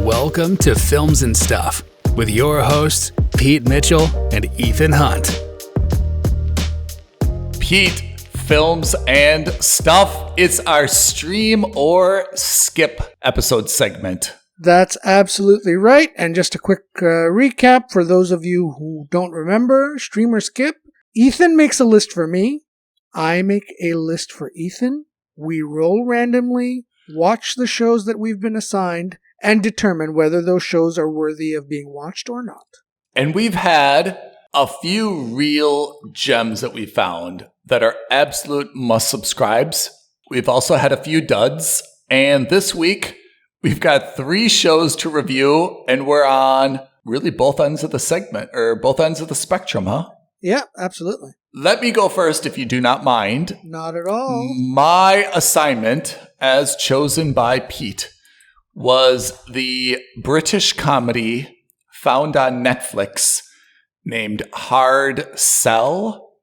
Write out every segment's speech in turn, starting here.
Welcome to Films and Stuff with your hosts, Pete Mitchell and Ethan Hunt. Pete, Films and Stuff. It's our stream or skip episode segment. That's absolutely right. And just a quick recap for those of you who don't remember, stream or skip. Ethan makes a list for me. I make a list for Ethan. We roll randomly, watch the shows that we've been assigned, and determine whether those shows are worthy of being watched or not. And we've had a few real gems that we found that are absolute must-subscribes. We've also had a few duds. And this week, we've got 3 shows to review, and we're on really both ends of the segment, or both ends of the spectrum, huh? Yeah, absolutely. Let me go first, if you do not mind. Not at all. My assignment, as chosen by Pete, was the British comedy found on Netflix named Hard Cell.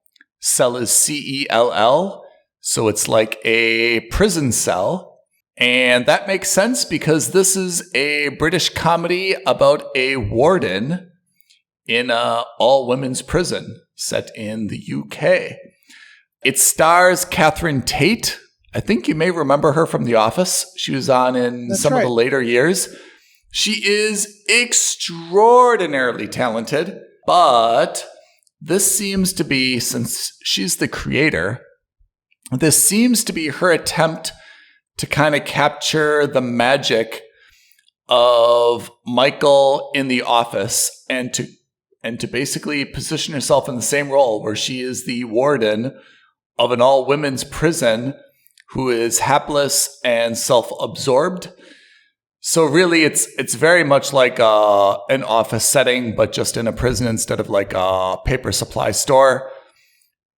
Cell is C-E-L-L, so it's like a prison cell. And that makes sense because this is a British comedy about a warden in an all-women's prison set in the UK. It stars Catherine Tate. I think you may remember her from The Office. She was on in That's some right. of the later years. She is extraordinarily talented, but this seems to be, since she's the creator, this seems to be her attempt to kind of capture the magic of Michael in The Office and to basically position herself in the same role where she is the warden of an all-women's prison who is hapless and self-absorbed. So really, it's very much like an office setting, but just in a prison instead of like a paper supply store.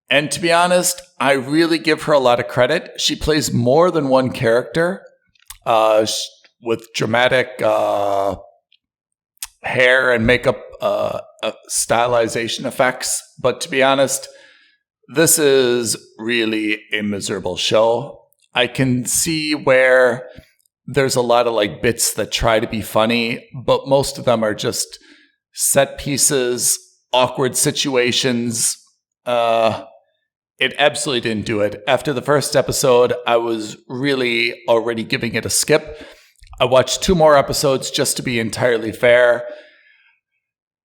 And to be honest, I really give her a lot of credit. She plays more than one character with dramatic hair and makeup stylization effects. But to be honest, this is really a miserable show. I can see where there's a lot of like bits that try to be funny, but most of them are just set pieces, awkward situations. It absolutely didn't do it. After the first episode, I was really already giving it a skip. I watched 2 more episodes just to be entirely fair.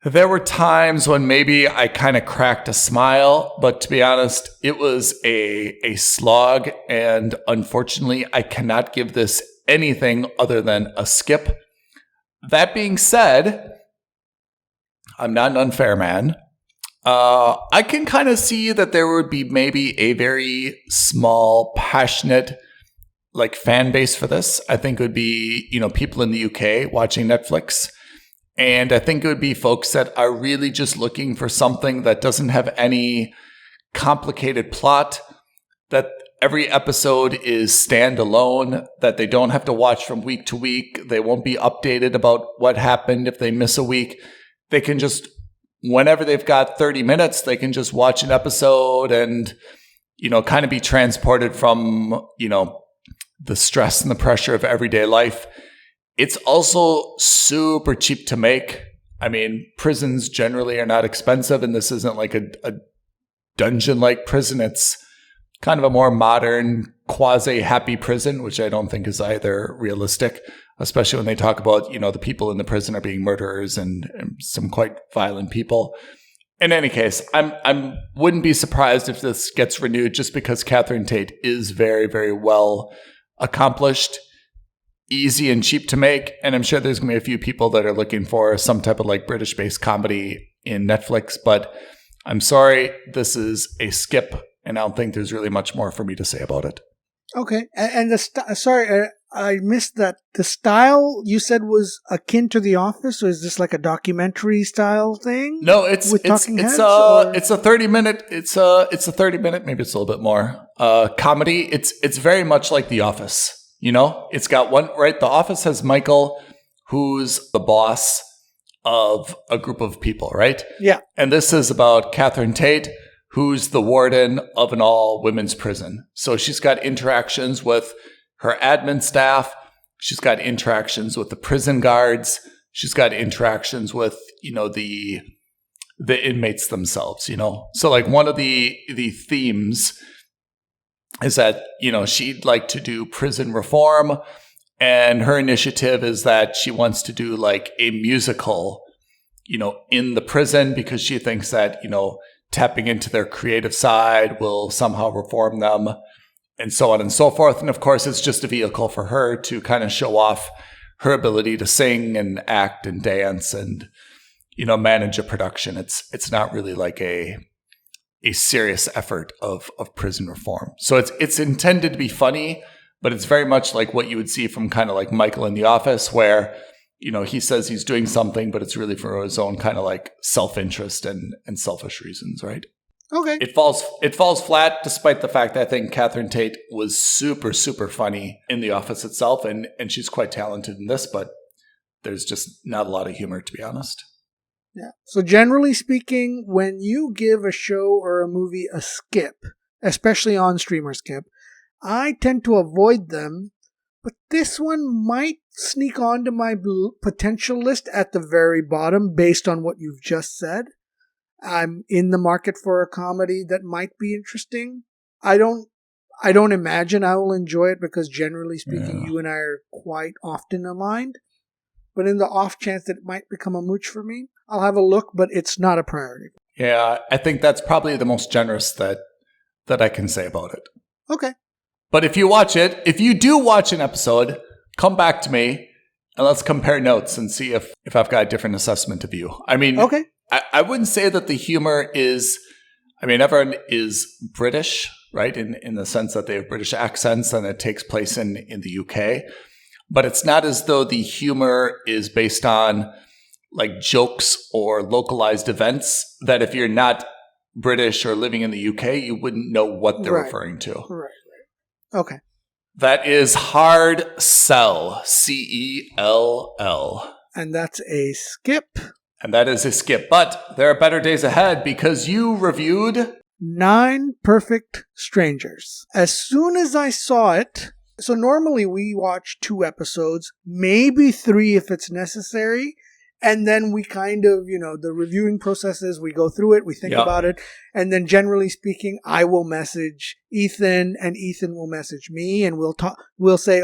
There were times when maybe I kind of cracked a smile, but to be honest, it was a slog, and unfortunately, I cannot give this anything other than a skip. That being said, I'm not an unfair man. I can kind of see that there would be maybe a very small, passionate like fan base for this. I think it would be, people in the UK watching Netflix. And I think it would be folks that are really just looking for something that doesn't have any complicated plot, that every episode is standalone, that they don't have to watch from week to week. They won't be updated about what happened if they miss a week. They can just, whenever they've got 30 minutes, they can just watch an episode and, kind of be transported from, the stress and the pressure of everyday life. It's also super cheap to make. I mean, prisons generally are not expensive, and this isn't like a dungeon-like prison. It's kind of a more modern, quasi-happy prison, which I don't think is either realistic, especially when they talk about, the people in the prison are being murderers and some quite violent people. In any case, I wouldn't be surprised if this gets renewed just because Catherine Tate is very, very well accomplished, easy and cheap to make, and I'm sure there's going to be a few people that are looking for some type of like British-based comedy in Netflix, but I'm sorry, this is a skip, and I don't think there's really much more for me to say about it. Okay, and sorry, I missed that. The style you said was akin to The Office, or is this like a documentary style thing? No, it's a 30-minute. It's a 30-minute, maybe it's a little bit more. Comedy. It's very much like The Office. It's got one, right? The Office has Michael, who's the boss of a group of people, right? Yeah. And this is about Catherine Tate, who's the warden of an all-women's prison. So she's got interactions with her admin staff. She's got interactions with the prison guards. She's got interactions with, the inmates themselves, So like one of the themes is that, she'd like to do prison reform, and her initiative is that she wants to do like a musical, in the prison, because she thinks that, tapping into their creative side will somehow reform them, and so on and so forth. And of course, it's just a vehicle for her to kind of show off her ability to sing and act and dance and, manage a production. It's not really like a serious effort of prison reform. So it's intended to be funny, but it's very much like what you would see from kind of like Michael in The Office, where, he says he's doing something, but it's really for his own kind of like self-interest and selfish reasons, right? Okay. It falls flat, despite the fact that I think Catherine Tate was super, super funny in The Office itself, and she's quite talented in this, but there's just not a lot of humor, to be honest. Yeah. So generally speaking, when you give a show or a movie a skip, especially on Streamer Skip, I tend to avoid them, but this one might sneak onto my potential list at the very bottom based on what you've just said. I'm in the market for a comedy that might be interesting. I don't imagine I will enjoy it because generally speaking, you and I are quite often aligned. But in the off chance that it might become a mooch for me, I'll have a look, but it's not a priority. Yeah, I think that's probably the most generous that I can say about it. Okay. But if you do watch an episode, come back to me and let's compare notes and see if I've got a different assessment of you. I mean, okay. I wouldn't say that the humor is, everyone is British, right? In the sense that they have British accents and it takes place in the UK. But it's not as though the humor is based on like jokes or localized events that if you're not British or living in the UK, you wouldn't know what they're referring to. Right. Okay. That is hard sell, CELL. And that's a skip. And that is a skip. But there are better days ahead because you reviewed 9 Perfect Strangers. As soon as I saw it, so normally we watch 2 episodes, maybe 3 if it's necessary. And then we kind of, the reviewing processes, we go through it, we think about it. And then generally speaking, I will message Ethan and Ethan will message me and we'll say,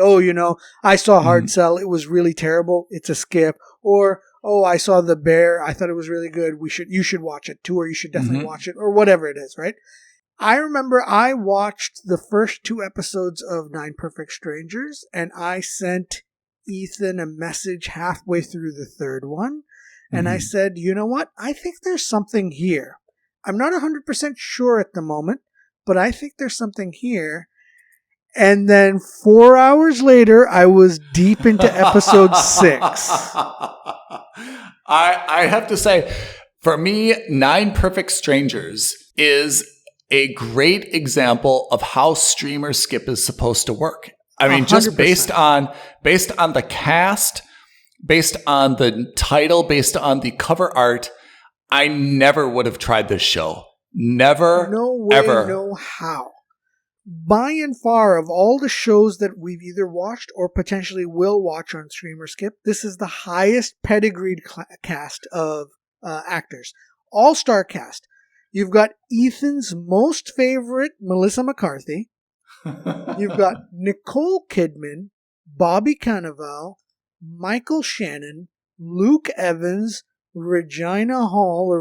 I saw Hard Sell. It was really terrible. It's a skip. Or, I saw The Bear. I thought it was really good. You should watch it too, or you should definitely watch it, or whatever it is, right? I remember I watched the first 2 episodes of 9 Perfect Strangers and I sent Ethan a message halfway through the 3rd one. And I said, you know what? I think there's something here. I'm not 100% sure at the moment, but I think there's something here. And then 4 hours later, I was deep into episode 6. I have to say, for me, 9 Perfect Strangers is a great example of how Streamer Skip is supposed to work. Just 100%. based on the cast, based on the title, based on the cover art, I never would have tried this show. Never, no way, ever. No how. By and far of all the shows that we've either watched or potentially will watch on Streamer Skip, this is the highest pedigreed cast of actors. All-star cast. You've got Ethan's most favorite Melissa McCarthy. You've got Nicole Kidman, Bobby Cannavale, Michael Shannon, Luke Evans, Regina Hall,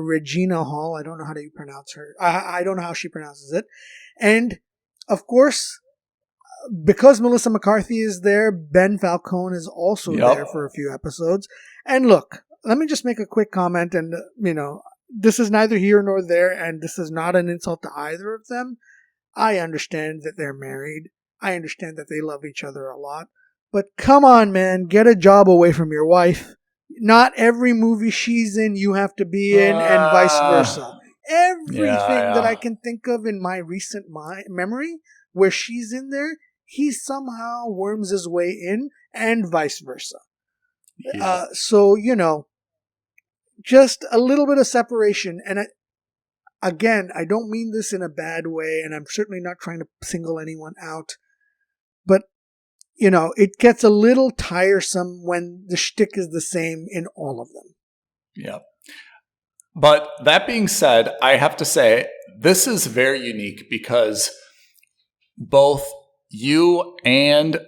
I don't know how to pronounce her. I don't know how she pronounces it. And, of course, because Melissa McCarthy is there, Ben Falcone is also there for a few episodes. And look, let me just make a quick comment, and, this is neither here nor there, and this is not an insult to either of them. I understand that they're married. I understand that they love each other a lot. But come on, man, get a job away from your wife. Not every movie she's in you have to be in, and vice versa. Everything that I can think of in my recent memory where she's in there, he somehow worms his way in, and vice versa. Yeah. Just a little bit of separation. And again, I don't mean this in a bad way, and I'm certainly not trying to single anyone out. But it gets a little tiresome when the shtick is the same in all of them. Yeah. But that being said, I have to say, this is very unique because both you and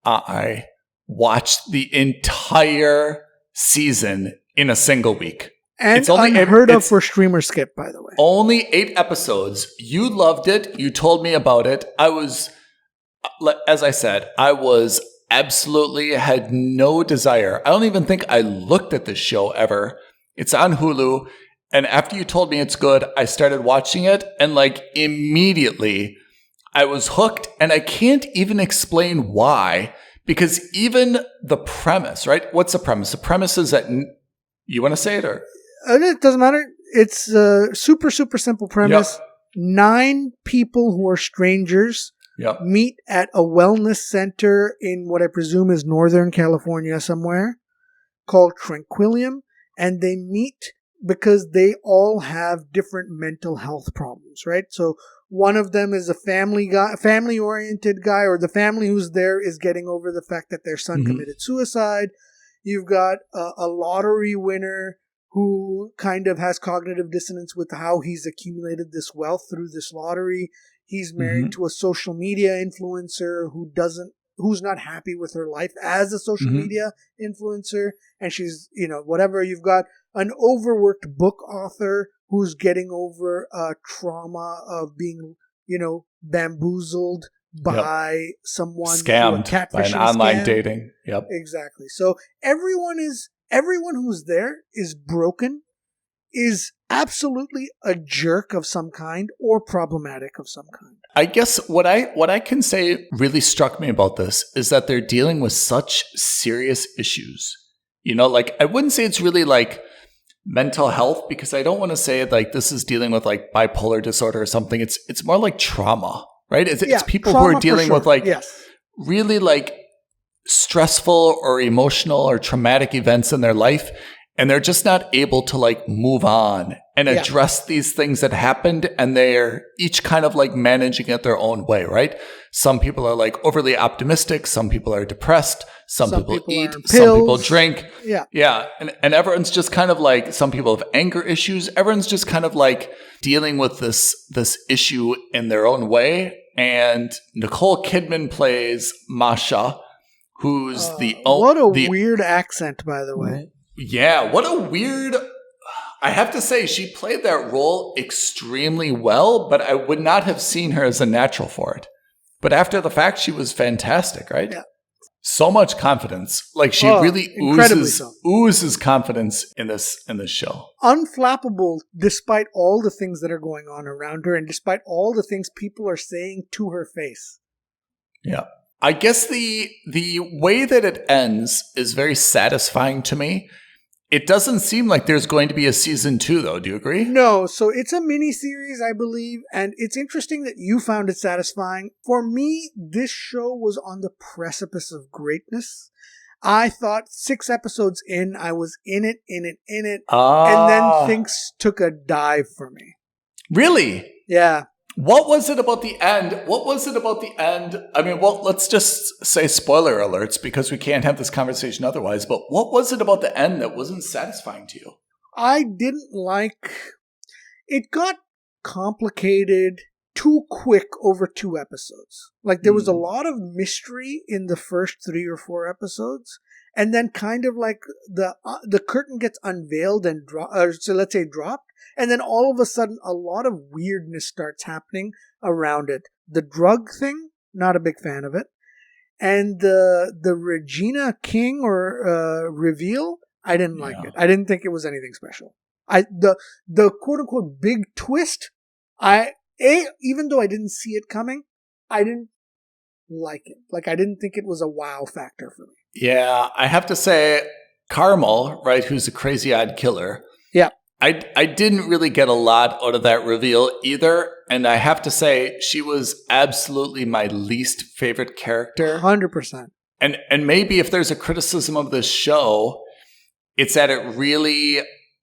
I watched the entire season in a single week. And it's only unheard of for Streamer Skip, by the way. Only 8 episodes. You loved it. You told me about it. As I said, I was absolutely had no desire. I don't even think I looked at this show ever. It's on Hulu. And after you told me it's good, I started watching it. And immediately I was hooked. And I can't even explain why. Because even the premise, right? What's the premise? The premise is that you want to say it or? It doesn't matter. It's a super, super simple premise. Yep. 9 people who are strangers meet at a wellness center in what I presume is Northern California somewhere called Tranquillium. And they meet because they all have different mental health problems, right? So one of them is a family-oriented guy, or the family who's there is getting over the fact that their son committed suicide. You've got a lottery winner who kind of has cognitive dissonance with how he's accumulated this wealth through this lottery. He's married to a social media influencer who's not happy with her life as a social media influencer. And she's, whatever. You've got an overworked book author who's getting over trauma of being, bamboozled by someone. Scammed by an online dating. Yep. Exactly. So everyone who's there is broken, is absolutely a jerk of some kind or problematic of some kind. I guess what I can say really struck me about this is that they're dealing with such serious issues. I wouldn't say it's really mental health, because I don't want to say this is dealing with bipolar disorder or something. It's more like trauma, right? It's people who are dealing with really stressful or emotional or traumatic events in their life. And they're just not able to move on and address these things that happened. And they're each kind of managing it their own way, right? Some people are overly optimistic. Some people are depressed. Some people eat. Some people drink. Yeah. Yeah. And everyone's just kind of some people have anger issues. Everyone's just kind of dealing with this issue in their own way. And Nicole Kidman plays Masha, who's what a weird accent, by the way. Yeah, what a weird... I have to say, she played that role extremely well, but I would not have seen her as a natural for it. But after the fact, she was fantastic, right? Yeah. So much confidence. She really oozes confidence in this show. Unflappable, despite all the things that are going on around her and despite all the things people are saying to her face. Yeah. I guess the way that it ends is very satisfying to me. It doesn't seem like there's going to be a season 2, though. Do you agree? No. So it's a mini-series, I believe. And it's interesting that you found it satisfying. For me, this show was on the precipice of greatness. I thought 6 episodes in, I was in it. And then things took a dive for me. Really? Yeah. What was it about the end? I mean, well, let's just say spoiler alerts because we can't have this conversation otherwise. But what was it about the end that wasn't satisfying to you? I didn't like... It got complicated too quick over 2 episodes. There was a lot of mystery in the first 3 or 4 episodes. And then kind of the curtain gets unveiled and dropped. And then all of a sudden, a lot of weirdness starts happening around it. The drug thing, not a big fan of it. And the Regina King reveal, I didn't like it. I didn't think it was anything special. The quote unquote big twist, even though I didn't see it coming, I didn't like it. I didn't think it was a wow factor for me. Yeah, I have to say, Carmel, right, who's a crazy-eyed killer. Yeah. I didn't really get a lot out of that reveal either. And I have to say, she was absolutely my least favorite character. 100%. And maybe if there's a criticism of this show, it's that it really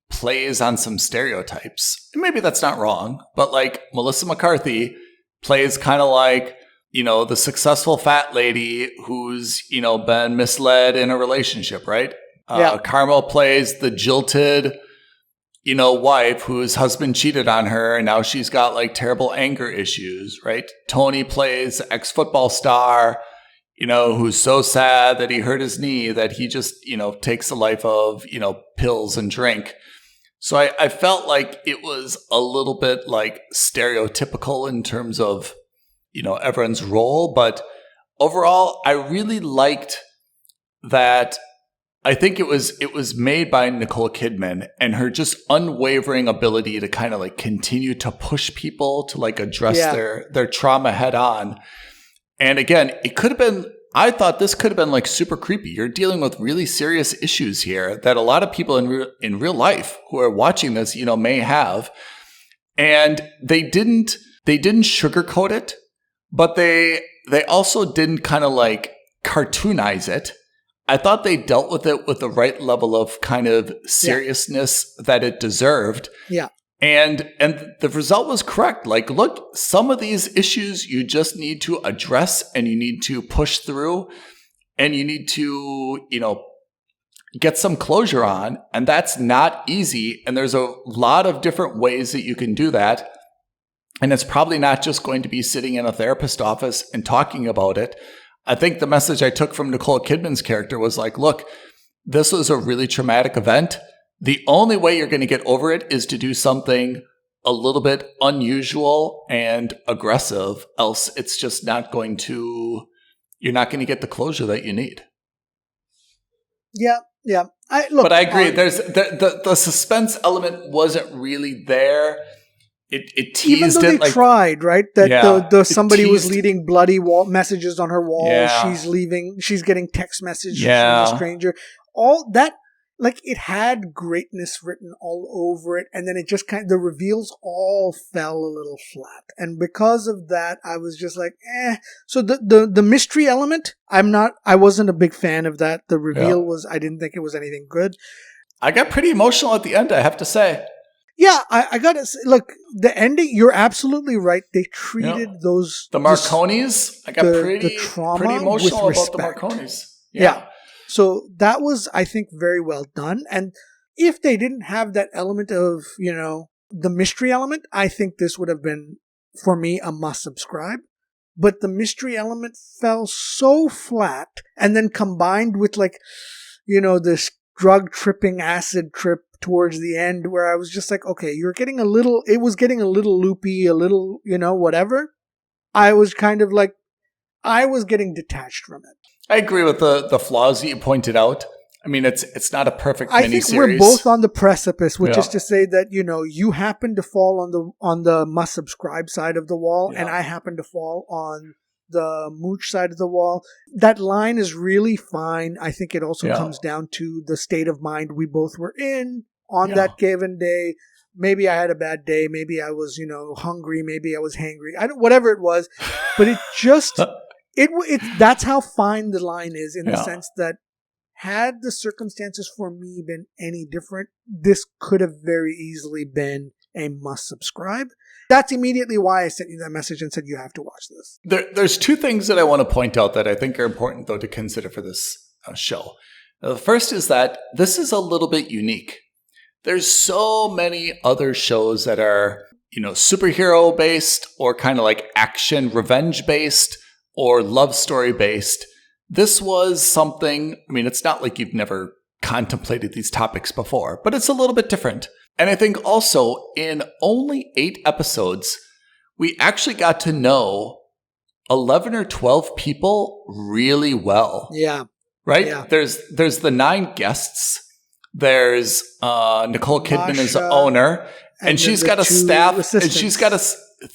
plays on some stereotypes. And maybe that's not wrong. But Melissa McCarthy plays kind of the successful fat lady who's, been misled in a relationship, right? Carmel plays the jilted, wife whose husband cheated on her and now she's got like terrible anger issues, right? Tony plays the ex-football star, who's so sad that he hurt his knee that he just, takes the life of, pills and drink. So I felt like it was a little bit like stereotypical in terms of, everyone's role. But overall, I really liked that. I think it was made by Nicole Kidman and her just unwavering ability to kind of like continue to push people to like address their trauma head on. And again, I thought this could have been like super creepy. You're dealing with really serious issues here that a lot of people in real life who are watching this, may have. And they didn't sugarcoat it, but they also didn't kind of like cartoonize it. I thought they dealt with it with the right level of kind of seriousness that it deserved. Yeah. And the result was correct. Like, look, some of these issues you just need to address and you need to push through and you need to, get some closure on. And that's not easy. And there's a lot of different ways that you can do that. And it's probably not just going to be sitting in a therapist office and talking about it. I think the message I took from Nicole Kidman's character was like, look, this was a really traumatic event. The only way you're going to get over it is to do something a little bit unusual and aggressive. Else it's just not going to, you're not going to get the closure that you need. Yeah. But I agree. There's the suspense element wasn't really there. It teased even though it. They tried, right? That somebody was leaving bloody messages on her wall. Yeah. She's getting text messages from a stranger. All that, like, it had greatness written all over it. And then it just the reveals all fell a little flat. And because of that, I was just like, eh. So the mystery element, I wasn't a big fan of that. The reveal I didn't think it was anything good. I got pretty emotional at the end, I have to say. Yeah, I gotta say, look, the ending, you're absolutely right. They treated the Marconis. I got pretty emotional about the Marconis. Yeah. So that was, I think, very well done. And if they didn't have that element of, the mystery element, I think this would have been, for me, a must subscribe. But the mystery element fell so flat, and then combined with this drug tripping acid trip towards the end where I was just like, okay, it was getting a little loopy, a little, whatever. I was kind of like, I was getting detached from it. I agree with the flaws that you pointed out. I mean, it's not a perfect miniseries. I think we're both on the precipice, which is to say that, you happen to fall on the must subscribe side of the wall, and I happen to fall on the mooch side of the wall. That line is really fine. I think it also comes down to the state of mind we both were in on that given day. Maybe I had a bad day. Maybe I was, hungry. Maybe I was hangry. Whatever it was, but it just, that's how fine the line is in the sense that had the circumstances for me been any different, this could have very easily been a must subscribe. That's immediately why I sent you that message and said you have to watch this. There's two things that I want to point out that I think are important, though, to consider for this show. Now, the first is that this is a little bit unique. There's so many other shows that are, superhero based or kind of like action revenge based or love story based. This was something, it's not like you've never contemplated these topics before, but it's a little bit different. And I think also in only 8 episodes, we actually got to know 11 or 12 people really well. Yeah. Right? Yeah. There's the 9 guests. There's Nicole Kidman Masha, is the owner, and she's got a staff. Assistants. And she's got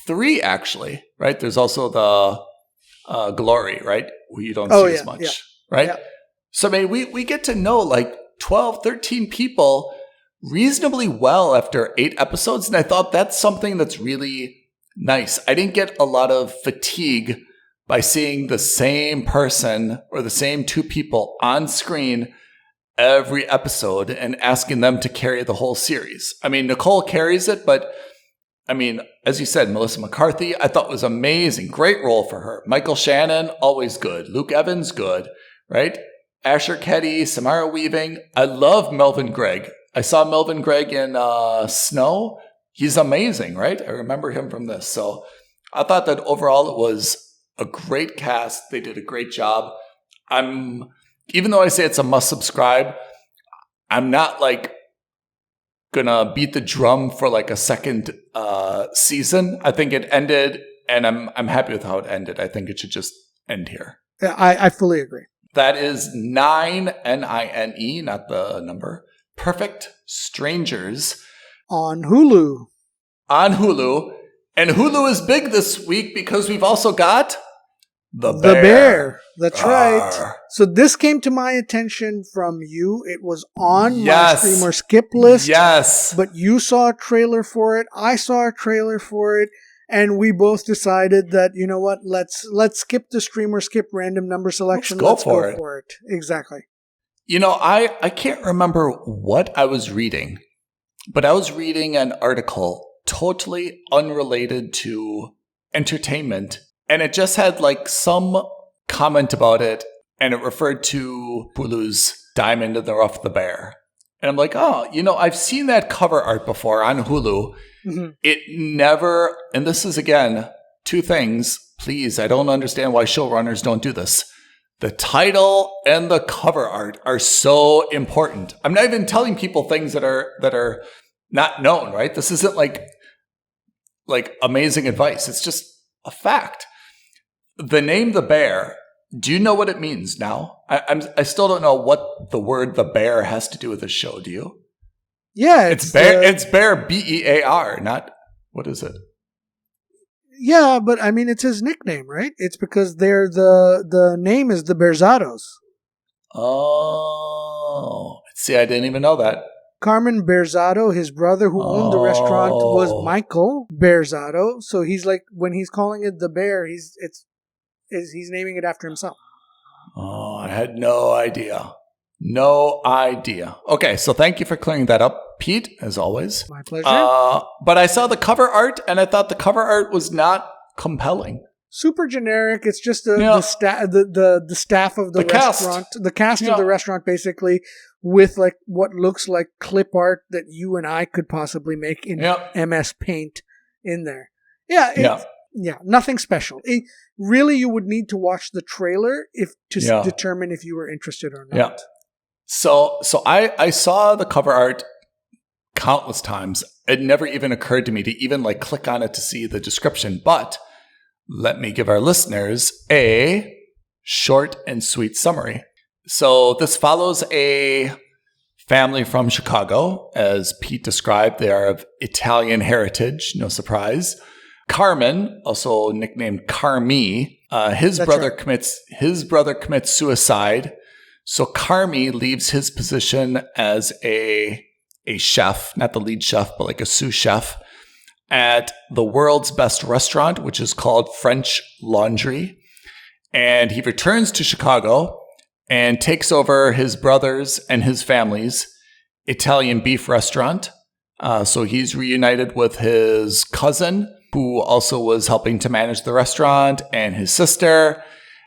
3 actually, right? There's also the Glory, right? Who you don't see as much, right? Yeah. So we get to know like 12, 13 people reasonably well after 8 episodes. And I thought that's something that's really nice. I didn't get a lot of fatigue by seeing the same person or the same 2 people on screen every episode and asking them to carry the whole series. Nicole carries it, but I mean, as you said, Melissa McCarthy, I thought was amazing. Great role for her. Michael Shannon, always good. Luke Evans, good, right? Asher Ketty, Samara Weaving. I love Melvin Gregg. I saw Melvin Gregg in Snow. He's amazing, right? I remember him from this. So I thought that overall it was a great cast. They did a great job. Even though I say it's a must subscribe, I'm not like gonna beat the drum for like a second season. I think it ended, and I'm happy with how it ended. I think it should just end here. Yeah, I fully agree. That is 9, N-I-N-E, not the number. Perfect Strangers. On Hulu. On Hulu. And Hulu is big this week because we've also got The Bear. That's right. So this came to my attention from you. It was on my streamer skip list. Yes. But you saw a trailer for it. I saw a trailer for it. And we both decided that, you know what, let's skip the streamer skip random number selection. Let's go for it. Exactly. You know, I can't remember what I was reading, but I was reading an article totally unrelated to entertainment. And it just had like some comment about it. And it referred to Hulu's Diamond in the Rough, The Bear. And I'm like, oh, you know, I've seen that cover art before on Hulu. Mm-hmm. It never, and this is again, two things. Please, I don't understand why showrunners don't do this. The title and the cover art are so important. I'm not even telling people things that are not known, right? This isn't like amazing advice. It's just a fact. The name The Bear, do you know what it means now? I still don't know what the word The Bear has to do with this show. Do you? Yeah, it's Bear. It's Bear, B-E-A-R, not, what is it? Yeah, but I mean, it's his nickname, right? It's because the name is the Berzados. Oh, see, I didn't even know that. Carmen Berzado, his brother who owned the restaurant, was Michael Berzado. So he's like, when he's calling it The Bear, he's naming it after himself. Oh, I had no idea. No idea. Okay, so thank you for clearing that up, Pete, as always. My pleasure. But I saw the cover art, and I thought the cover art was not compelling. Super generic. It's just the staff of the restaurant, the cast of the restaurant, basically, with like what looks like clip art that you and I could possibly make in MS Paint in there. Yeah, nothing special. Really, you would need to watch the trailer to determine if you were interested or not. Yeah. So I saw the cover art countless times. It never even occurred to me to even like click on it to see the description. But let me give our listeners a short and sweet summary. So this follows a family from Chicago. As Pete described, they are of Italian heritage. No surprise. Carmen, also nicknamed Carmi, his brother commits suicide. So Carmi leaves his position as a chef, not the lead chef, but like a sous chef at the world's best restaurant, which is called French Laundry. And he returns to Chicago and takes over his brother's and his family's Italian beef restaurant. So he's reunited with his cousin, who also was helping to manage the restaurant, and his sister.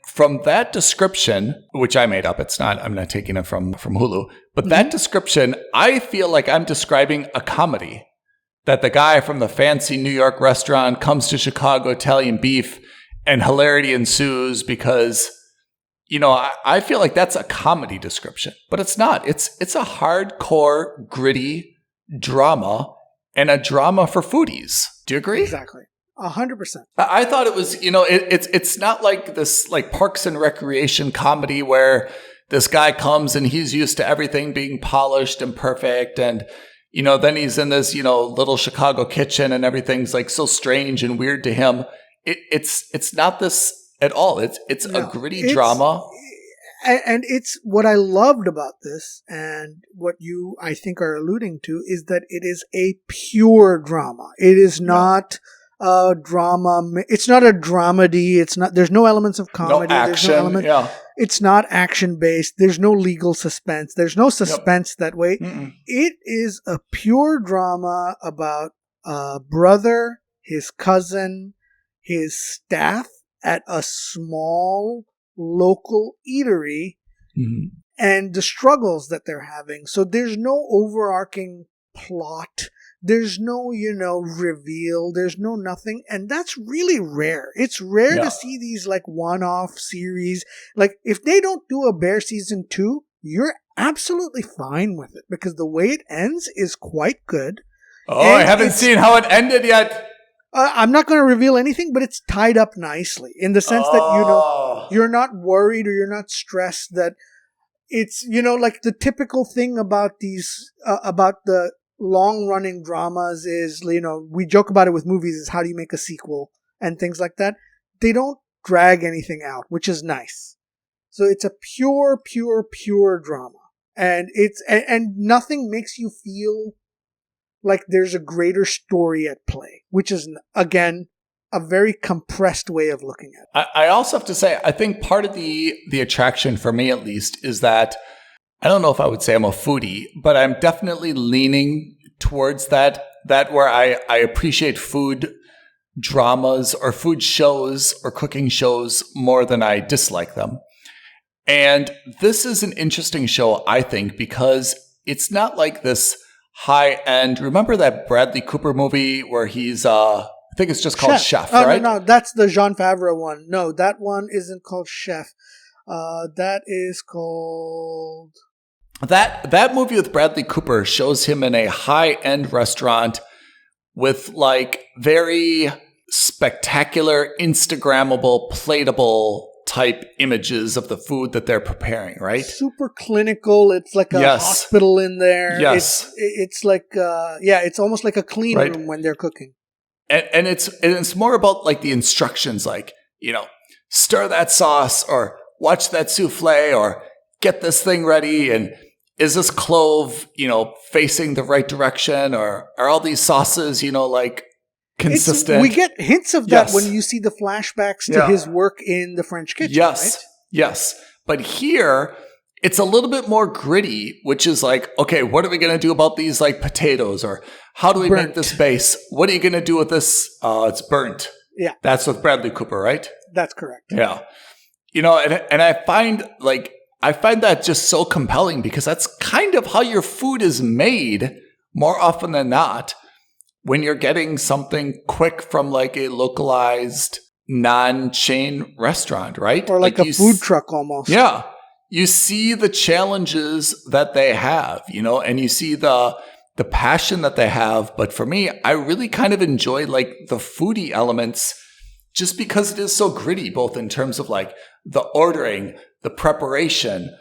From that description, which I made up, I'm not taking it from Hulu, but that description, I feel like I'm describing a comedy. That the guy from the fancy New York restaurant comes to Chicago Italian beef and hilarity ensues because, you know, I feel like that's a comedy description, but it's not. It's a hardcore, gritty drama and a drama for foodies. Do you agree? Exactly. 100%. I thought it was, you know, it's not like this like Parks and Recreation comedy where this guy comes and he's used to everything being polished and perfect. And, you know, then he's in this, you know, little Chicago kitchen and everything's like so strange and weird to him. It's not this at all. It's a gritty drama. And it's what I loved about this, and what you, I think, are alluding to, is that it is a pure drama. It is not a drama. It's not a dramedy. It's not. There's no elements of comedy. No action. There's no element. It's not action based. There's no legal suspense. There's no suspense that way. Mm-mm. It is a pure drama about brother, his cousin, his staff at a small local eatery and the struggles that they're having. So there's no overarching plot. There's no, reveal. There's no nothing. And that's really rare. It's rare to see these like one-off series. Like if they don't do a Bear season 2, you're absolutely fine with it because the way it ends is quite good. Oh, and I haven't seen how it ended yet. I'm not going to reveal anything, but it's tied up nicely in the sense that, you're not worried or you're not stressed that it's, like the typical thing about these, about the long running dramas is, we joke about it with movies is how do you make a sequel and things like that. They don't drag anything out, which is nice. So it's a pure drama. And and nothing makes you feel like there's a greater story at play, which is, again, a very compressed way of looking at it. I also have to say, I think part of the attraction for me, at least, is that I don't know if I would say I'm a foodie, but I'm definitely leaning towards that where I appreciate food dramas or food shows or cooking shows more than I dislike them. And this is an interesting show, I think, because it's not like this high end. Remember that Bradley Cooper movie where he's, I think it's just called Chef, right? No, that's the Jean Favreau one. No, that one isn't called Chef. That is called... That movie with Bradley Cooper shows him in a high end restaurant with like very spectacular, Instagrammable, plateable type images of the food that they're preparing, right? Super clinical. It's like a hospital in there. Yes. It's like, it's almost like a clean room when they're cooking. And it's more about like the instructions, like, stir that sauce or watch that souffle or get this thing ready. And is this clove, facing the right direction, or are all these sauces, like consistent? We get hints of that when you see the flashbacks to his work in the French kitchen. Yes. Right? Yes. But here it's a little bit more gritty, which is like, okay, what are we going to do about these like potatoes, or how do we make this base? What are you going to do with this? It's burnt. Yeah. That's with Bradley Cooper, right? That's correct. Yeah. And I find that just so compelling because that's kind of how your food is made more often than not when you're getting something quick from like a localized non-chain restaurant, right? Or like a food truck almost. Yeah. You see the challenges that they have, and you see the passion that they have. But for me, I really kind of enjoy like the foodie elements just because it is so gritty, both in terms of like the ordering, the preparation,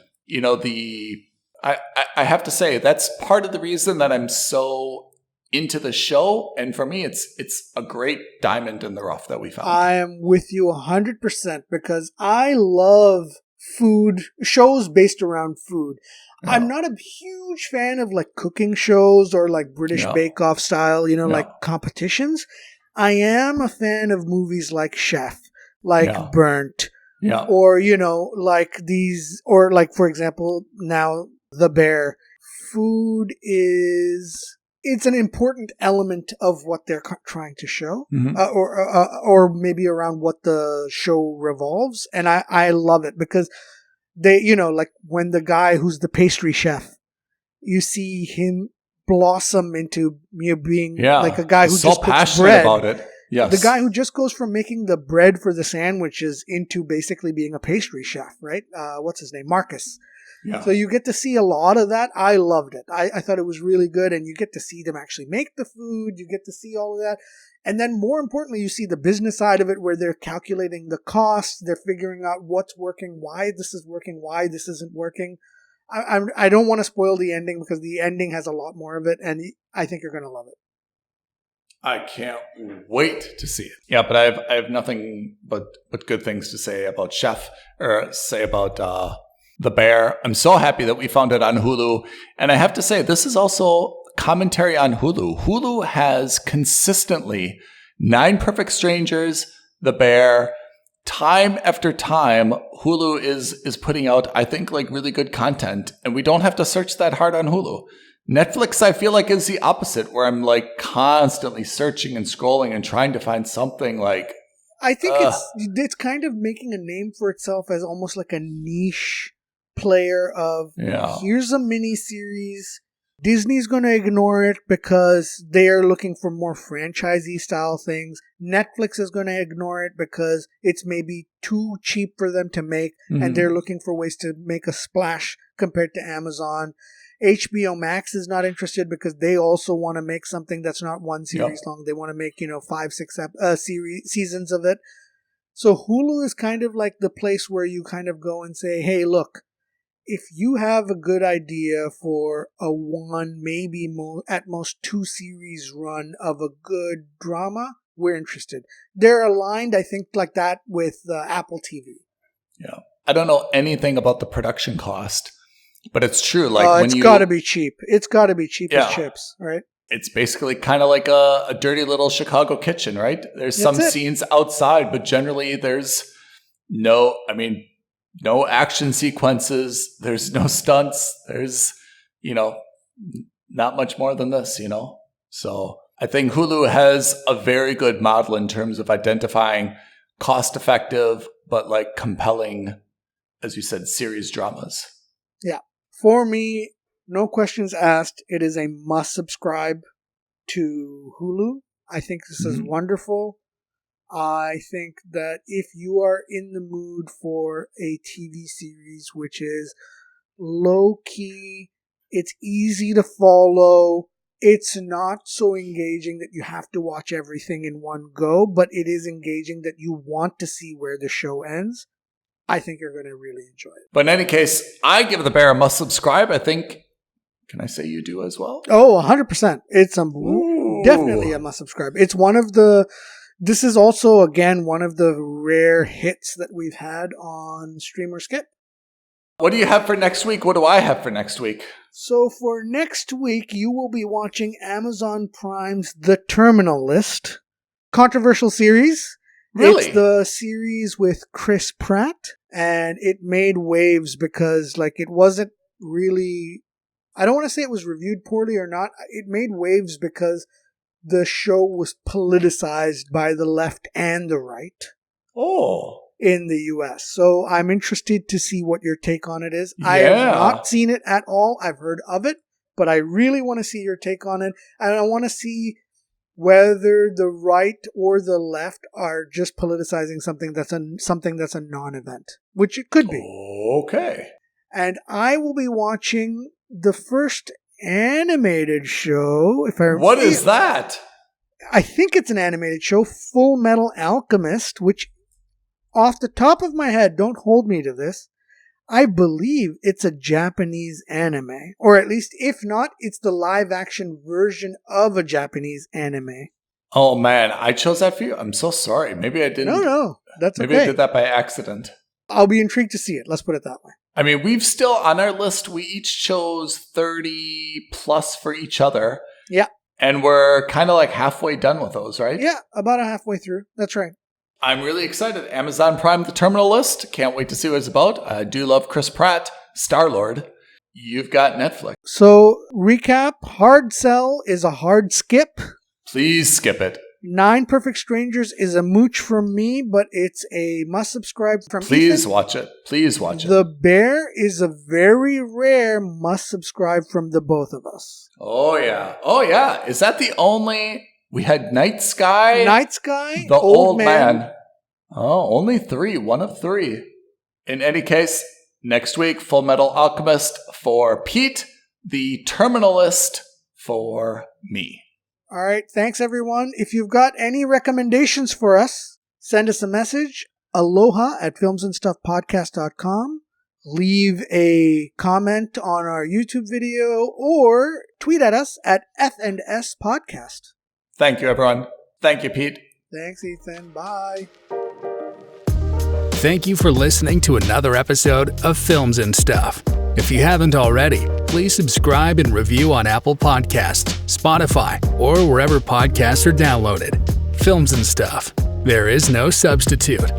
I have to say that's part of the reason that I'm so into the show. And for me, it's a great diamond in the rough that we found. I am with you 100% because I love food shows based around food. No. I'm not a huge fan of like cooking shows or like British Bake Off style, like competitions. I am a fan of movies like Chef, like Burnt, or, like these, or like, for example, now The Bear. Food it's an important element of what they're trying to show, or maybe around what the show revolves. And I love it because they, like when the guy who's the pastry chef, you see him blossom into being like a guy who so just puts passionate bread about it. Yes. The guy who just goes from making the bread for the sandwiches into basically being a pastry chef, right? What's his name? Marcus. Yeah. So you get to see a lot of that. I loved it. I thought it was really good. And you get to see them actually make the food. You get to see all of that. And then more importantly, you see the business side of it where they're calculating the costs. They're figuring out what's working, why this is working, why this isn't working. I don't want to spoil the ending because the ending has a lot more of it. And I think you're going to love it. I can't wait to see it. Yeah, but I have nothing but good things to say about Chef, or say about The Bear. I'm so happy that we found it on Hulu. And I have to say, this is also commentary on Hulu. Hulu has consistently 9 Perfect Strangers, The Bear. Time after time, Hulu is putting out, I think, like really good content. And we don't have to search that hard on Hulu. Netflix, I feel like, is the opposite, where I'm like constantly searching and scrolling and trying to find something like. I think it's kind of making a name for itself as almost like a niche player of here's a mini series. Disney's going to ignore it because they are looking for more franchisee style things. Netflix is going to ignore it because it's maybe too cheap for them to make, and they're looking for ways to make a splash compared to Amazon. HBO Max is not interested because they also want to make something that's not one series long. They want to make 5-6 seasons of it. So Hulu is kind of like the place where you kind of go and say, hey, look, if you have a good idea for a one, maybe at most 2 series run of a good drama, we're interested. They're aligned, I think, like that with Apple TV. Yeah. I don't know anything about the production cost, but it's true. Like it's got to be cheap. It's got to be cheap as chips, right? It's basically kind of like a dirty little Chicago kitchen, right? There's some scenes outside, but generally there's no action sequences. There's no stunts. There's, not much more than this, So I think Hulu has a very good model in terms of identifying cost-effective, but like compelling, as you said, series dramas. Yeah. For me, no questions asked. It is a must subscribe to Hulu. I think this is wonderful. I think that if you are in the mood for a TV series which is low-key, it's easy to follow, it's not so engaging that you have to watch everything in one go, but it is engaging that you want to see where the show ends, I think you're going to really enjoy it. But in any case, I give The Bear a must subscribe. I think, can I say you do as well? Oh, 100%. It's definitely a must subscribe. It's one of the... This is also, again, one of the rare hits that we've had on Stream or Skip. What do you have for next week? What do I have for next week? So for next week, you will be watching Amazon Prime's The Terminal List. Controversial series. Really? It's the series with Chris Pratt. And it made waves because, it wasn't really... I don't want to say it was reviewed poorly or not. It made waves because... the show was politicized by the left and the right in the U.S. So I'm interested to see what your take on it is. Yeah. I have not seen it at all. I've heard of it, but I really want to see your take on it. And I want to see whether the right or the left are just politicizing something that's a non-event, which it could be. Okay. And I will be watching the first animated show. What is that? I think it's an animated show, Full Metal Alchemist, which off the top of my head, don't hold me to this, I believe it's a Japanese anime. Or at least, if not, it's the live action version of a Japanese anime. Oh man, I chose that for you? I'm so sorry. Maybe I didn't. No, that's okay. Maybe I did that by accident. I'll be intrigued to see it. Let's put it that way. I mean, we've still, on our list, we each chose 30 plus for each other. Yeah. And we're kind of like halfway done with those, right? Yeah, about halfway through. That's right. I'm really excited. Amazon Prime, The Terminal List. Can't wait to see what it's about. I do love Chris Pratt, Star-Lord. You've got Netflix. So, recap, hard sell is a hard skip. Please skip it. 9 Perfect Strangers is a mooch from me, but it's a must-subscribe from Please Ethan. watch it. Please watch it. The Bear is a very rare must-subscribe from the both of us. Oh, yeah. Is that the only... We had Night Sky. The Old Man. Oh, only 3. 1 of 3. In any case, next week, Full Metal Alchemist for Pete, The Terminalist for me. All right. Thanks, everyone. If you've got any recommendations for us, send us a message. aloha@filmsandstuffpodcast.com. Leave a comment on our YouTube video or tweet at us at F&S Podcast. Thank you, everyone. Thank you, Pete. Thanks, Ethan. Bye. Thank you for listening to another episode of Films and Stuff. If you haven't already, please subscribe and review on Apple Podcasts, Spotify, or wherever podcasts are downloaded. Films and Stuff. There is no substitute.